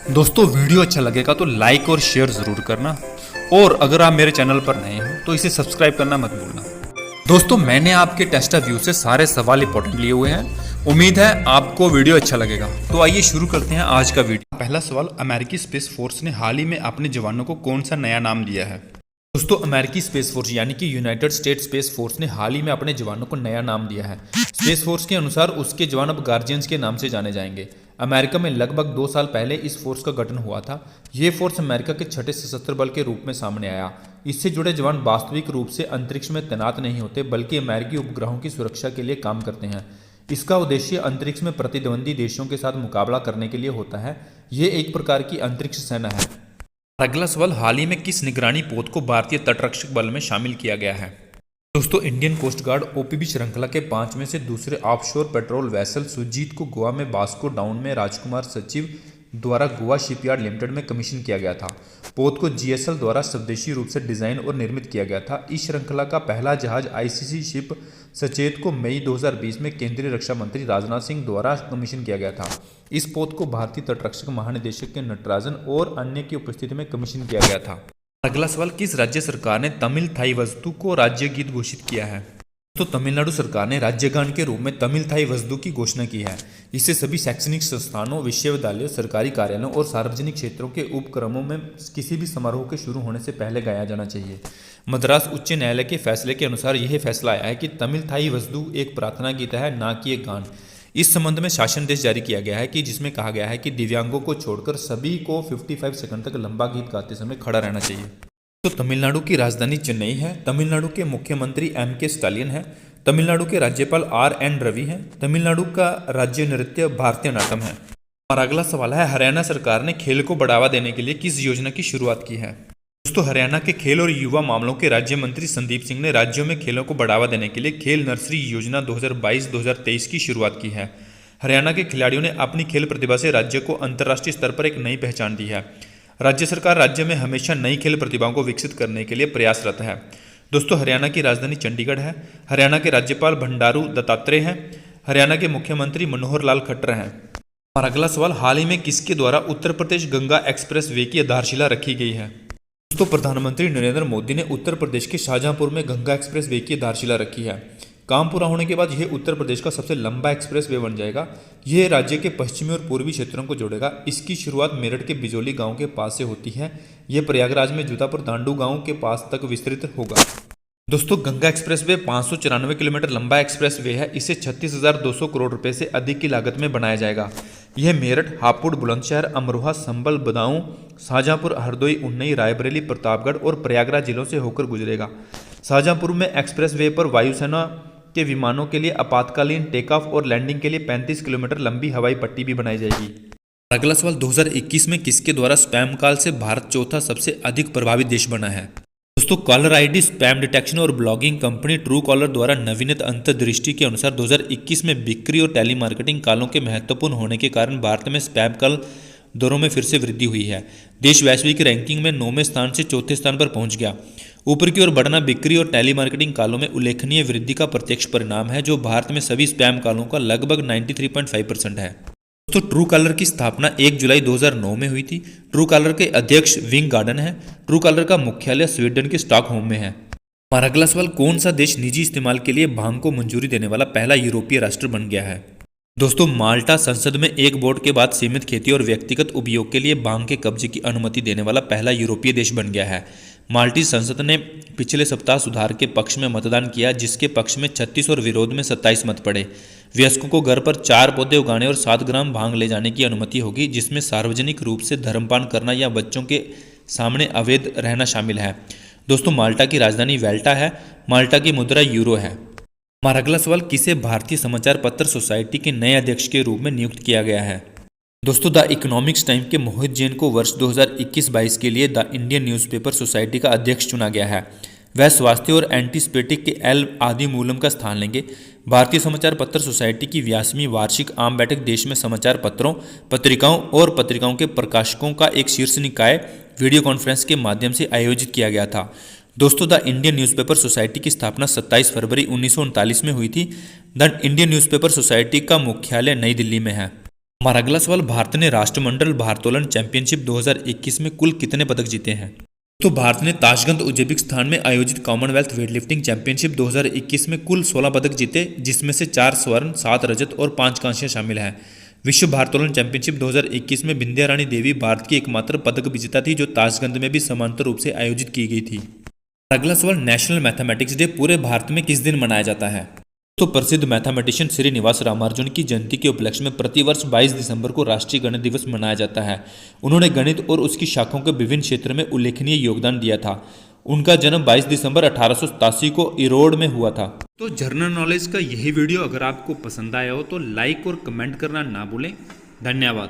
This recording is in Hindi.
दोस्तों वीडियो अच्छा लगेगा तो लाइक और शेयर ज़रूर करना, और अगर आप मेरे चैनल पर नए हो तो इसे सब्सक्राइब करना मत भूलना। दोस्तों मैंने आपके टेस्ट व्यू से सारे सवाल इंपॉर्टेंट लिए हुए हैं। उम्मीद है आपको वीडियो अच्छा लगेगा। तो आइए शुरू करते हैं आज का वीडियो। पहला सवाल, अमेरिकी स्पेस फोर्स ने हाल ही में अपने जवानों को कौन सा नया नाम दिया है? दोस्तों अमेरिकी स्पेस फोर्स यानी कि यूनाइटेड स्टेट स्पेस फोर्स ने हाल ही में अपने जवानों को नया नाम दिया है। स्पेस फोर्स के अनुसार उसके जवान अब गार्जियंस के नाम से जाने जाएंगे। अमेरिका में लगभग 2 साल पहले इस फोर्स का गठन हुआ था। ये फोर्स अमेरिका के छठे सशस्त्र बल के रूप में सामने आया। इससे जुड़े जवान वास्तविक रूप से अंतरिक्ष में तैनात नहीं होते, बल्कि अमेरिकी उपग्रहों की सुरक्षा के लिए काम करते हैं। इसका उद्देश्य अंतरिक्ष में प्रतिद्वंदी देशों के साथ मुकाबला करने के लिए होता है। ये एक प्रकार की अंतरिक्ष सेना है। अगला सवाल, हाल ही में किस निगरानी पोत को भारतीय तटरक्षक बल में शामिल किया गया है? दोस्तों इंडियन कोस्ट गार्ड ओपीबी श्रृंखला के 5 में से दूसरे ऑफशोर पेट्रोल वेसल सुजीत को गोवा में बास्को डाउन में राजकुमार सचिव द्वारा गोवा शिपयार्ड लिमिटेड में कमीशन किया गया था। पोत को जीएसएल द्वारा स्वदेशी रूप से डिजाइन और निर्मित किया गया था। इस श्रृंखला का पहला जहाज आईसीसी शिप सचेत को मई 2020 में केंद्रीय रक्षा मंत्री राजनाथ सिंह द्वारा कमीशन किया गया था। इस पोत को भारतीय तटरक्षक महानिदेशक के नटराजन और अन्य की उपस्थिति में कमीशन किया गया था। अगला सवाल, किस राज्य सरकार ने तमिल थाई वस्तु को राज्य गीत घोषित किया है? तो तमिलनाडु सरकार ने राज्यगान के रूप में तमिल थाई वस्तु की घोषणा की है। इसे सभी शैक्षणिक संस्थानों, विश्वविद्यालयों, सरकारी कार्यालयों और सार्वजनिक क्षेत्रों के उपक्रमों में किसी भी समारोह के शुरू होने से पहले गाया जाना चाहिए। मद्रास उच्च न्यायालय के फैसले के अनुसार यह फैसला आया है कि तमिल थाई वस्तु एक प्रार्थना गीत है, न कि एक गान। इस संबंध में शासनादेश जारी किया गया है कि जिसमें कहा गया है कि दिव्यांगों को छोड़कर सभी को 55 सेकंड तक लंबा गीत गाते समय खड़ा रहना चाहिए। तो तमिलनाडु की राजधानी चेन्नई है। तमिलनाडु के मुख्यमंत्री एम.के. स्टालिन है। तमिलनाडु के राज्यपाल आर.एन. रवि हैं। तमिलनाडु का राज्य नृत्य भारतनाट्यम है। और अगला सवाल है, हरियाणा सरकार ने खेल को बढ़ावा देने के लिए किस योजना की शुरुआत की है? दोस्तों हरियाणा के खेल और युवा मामलों के राज्य मंत्री संदीप सिंह ने राज्यों में खेलों को बढ़ावा देने के लिए खेल नर्सरी योजना 2022-2023 की शुरुआत की है। हरियाणा के खिलाड़ियों ने अपनी खेल प्रतिभा से राज्य को अंतर्राष्ट्रीय स्तर पर एक नई पहचान दी है। राज्य सरकार राज्य में हमेशा नई खेल प्रतिभाओं को विकसित करने के लिए प्रयासरत है। दोस्तों हरियाणा की राजधानी चंडीगढ़ है। हरियाणा के राज्यपाल बंडारू दत्तात्रेय हैं। हरियाणा के मुख्यमंत्री मनोहर लाल खट्टर हैं। और अगला सवाल, हाल ही में किसके द्वारा उत्तर प्रदेश गंगा एक्सप्रेस वे की आधारशिला रखी गई है? दोस्तों प्रधानमंत्री नरेंद्र मोदी ने उत्तर प्रदेश के शाहजहांपुर में गंगा एक्सप्रेस वे की आधारशिला रखी है। काम पूरा होने के बाद यह उत्तर प्रदेश का सबसे लंबा एक्सप्रेस वे बन जाएगा। यह राज्य के पश्चिमी और पूर्वी क्षेत्रों को जोड़ेगा। इसकी शुरुआत मेरठ के बिजोली गांव के पास से होती है। यह प्रयागराज में जूतापुर दांडू गांव के पास तक विस्तृत होगा। दोस्तों गंगा एक्सप्रेस वे 594 किलोमीटर लंबा एक्सप्रेस वे है। इसे 36,200 करोड़ रुपए से अधिक की लागत में बनाया जाएगा। यह मेरठ, हापुड़, बुलंदशहर, अमरोहा, संभल, बदाऊं, शाहजहांपुर, हरदोई, उन्नई, रायबरेली, प्रतापगढ़ और प्रयागराज जिलों से होकर गुजरेगा। शाहजहांपुर में एक्सप्रेस वे पर वायुसेना के विमानों के लिए आपातकालीन टेक ऑफ और लैंडिंग के लिए 35 किलोमीटर लंबी हवाई पट्टी भी बनाई जाएगी। अगला सवाल, 2021 में किसके द्वारा स्पैम कॉल से भारत चौथा सबसे अधिक प्रभावित देश बना है? दोस्तों कॉलर आईडी स्पैम डिटेक्शन और ब्लॉगिंग कंपनी ट्रू कॉलर द्वारा नवीनतम अंतर्दृष्टि के अनुसार 2021 में बिक्री और टेलीमार्केटिंग कॉलों के महत्वपूर्ण होने के कारण भारत में स्पैम कॉल दरों में फिर से वृद्धि हुई है। देश वैश्विक रैंकिंग में 9वें स्थान से चौथे स्थान पर पहुंच गया। ऊपर की ओर बढ़ना बिक्री और टेलीमार्केटिंग कॉलों में उल्लेखनीय वृद्धि का प्रत्यक्ष परिणाम है, जो भारत में सभी स्पैम कॉलों का लगभग 93.5% है। दोस्तों ट्रू कॉलर की स्थापना 1 जुलाई 2009 में हुई थी। ट्रू कॉलर के अध्यक्ष विंग गार्डन है। ट्रू कॉलर का मुख्यालय स्वीडन के स्टॉकहोम में है। और अगला सवाल, कौन सा देश निजी इस्तेमाल के लिए भांग को मंजूरी देने वाला पहला यूरोपीय राष्ट्र बन गया है? दोस्तों माल्टा संसद में एक वोट के बाद सीमित खेती और व्यक्तिगत उपयोग के लिए भांग के कब्जे की अनुमति देने वाला पहला यूरोपीय देश बन गया है। माल्टी संसद ने पिछले सप्ताह सुधार के पक्ष में मतदान किया, जिसके पक्ष में 36 और विरोध में 27 मत पड़े। वयस्कों को घर पर 4 पौधे उगाने और 7 ग्राम भांग ले जाने की अनुमति होगी, जिसमें सार्वजनिक रूप से धर्मपान करना या बच्चों के सामने अवैध रहना शामिल है। दोस्तों माल्टा की राजधानी वेल्टा है। माल्टा की मुद्रा यूरो है। हमारा अगला सवाल, किसे भारतीय समाचार पत्र सोसाइटी के नए अध्यक्ष के रूप में नियुक्त किया गया है? दोस्तों द इकोनॉमिक्स टाइम के मोहित जैन को वर्ष 2021-22 के लिए द इंडियन न्यूज़पेपर सोसाइटी का अध्यक्ष चुना गया है। वह स्वास्थ्य और एंटीस्पेटिक के एल आदिमूलम का स्थान लेंगे। भारतीय समाचार पत्र सोसाइटी की 82वीं वार्षिक आम बैठक देश में समाचार पत्रों, पत्रिकाओं और पत्रिकाओं के प्रकाशकों का एक शीर्ष निकाय वीडियो कॉन्फ्रेंस के माध्यम से आयोजित किया गया था। दोस्तों द इंडियन न्यूज़पेपर सोसाइटी की स्थापना 27 फरवरी 1939 में हुई थी। द इंडियन न्यूज़पेपर सोसाइटी का मुख्यालय नई दिल्ली में है। हमारा अगला सवाल, भारत ने राष्ट्रमंडल भारोत्तोलन चैंपियनशिप 2021 में कुल कितने पदक जीते हैं? तो भारत ने ताशकंद उज्बेकिस्तान में आयोजित कॉमनवेल्थ वेटलिफ्टिंग चैंपियनशिप 2021 में कुल 16 पदक जीते, जिसमें से 4 स्वर्ण, 7 रजत और 5 कांस्य शामिल हैं। विश्व भारोत्तोलन चैंपियनशिप 2021 में बिंध्या रानी देवी भारत की एकमात्र पदक विजेता थी, जो ताशकंद में भी समांतर रूप से आयोजित की गई थी। अगला सवाल, नेशनल मैथमेटिक्स डे पूरे भारत में किस दिन मनाया जाता है? तो प्रसिद्ध मैथमेटिशियन श्रीनिवास रामानुजन की जयंती के उपलक्ष्य में प्रतिवर्ष 22 दिसंबर को राष्ट्रीय गणित दिवस मनाया जाता है। उन्होंने गणित और उसकी शाखाओं के विभिन्न क्षेत्र में उल्लेखनीय योगदान दिया था। उनका जन्म 22 दिसंबर 1887 को इरोड में हुआ था। तो जनरल नॉलेज का यही वीडियो अगर आपको पसंद आया हो तो लाइक और कमेंट करना ना भूलें। धन्यवाद।